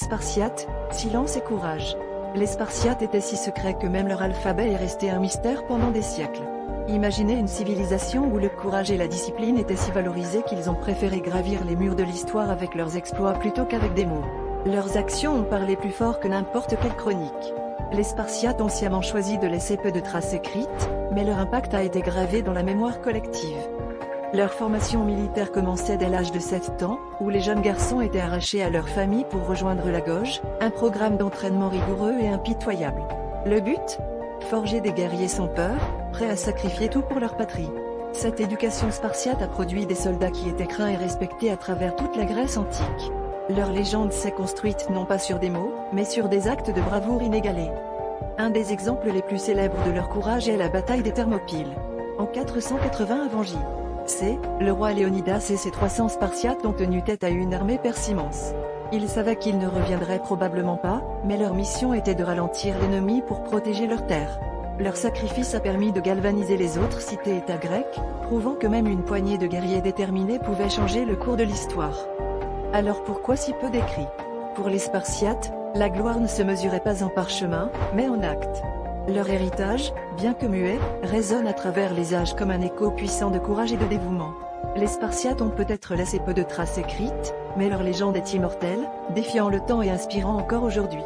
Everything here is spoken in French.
Spartiates, silence et courage. Les Spartiates étaient si secrets que même leur alphabet est resté un mystère pendant des siècles. Imaginez une civilisation où le courage et la discipline étaient si valorisés qu'ils ont préféré gravir les murs de l'histoire avec leurs exploits plutôt qu'avec des mots. Leurs actions ont parlé plus fort que n'importe quelle chronique. Les Spartiates ont sciemment choisi de laisser peu de traces écrites, mais leur impact a été gravé dans la mémoire collective. Leur formation militaire commençait dès l'âge de 7 ans, où les jeunes garçons étaient arrachés à leur famille pour rejoindre la Gauge, un programme d'entraînement rigoureux et impitoyable. Le but ? Forger des guerriers sans peur, prêts à sacrifier tout pour leur patrie. Cette éducation spartiate a produit des soldats qui étaient craints et respectés à travers toute la Grèce antique. Leur légende s'est construite non pas sur des mots, mais sur des actes de bravoure inégalés. Un des exemples les plus célèbres de leur courage est la bataille des Thermopyles. En 480 avant J.C., le roi Léonidas et ses 300 Spartiates ont tenu tête à une armée perse immense. Ils savaient qu'ils ne reviendraient probablement pas, mais leur mission était de ralentir l'ennemi pour protéger leurs terres. Leur sacrifice a permis de galvaniser les autres cités-États grecs, prouvant que même une poignée de guerriers déterminés pouvait changer le cours de l'histoire. Alors pourquoi si peu d'écrits ? Pour les Spartiates, la gloire ne se mesurait pas en parchemin, mais en actes. Leur héritage, bien que muet, résonne à travers les âges comme un écho puissant de courage et de dévouement. Les Spartiates ont peut-être laissé peu de traces écrites, mais leur légende est immortelle, défiant le temps et inspirant encore aujourd'hui.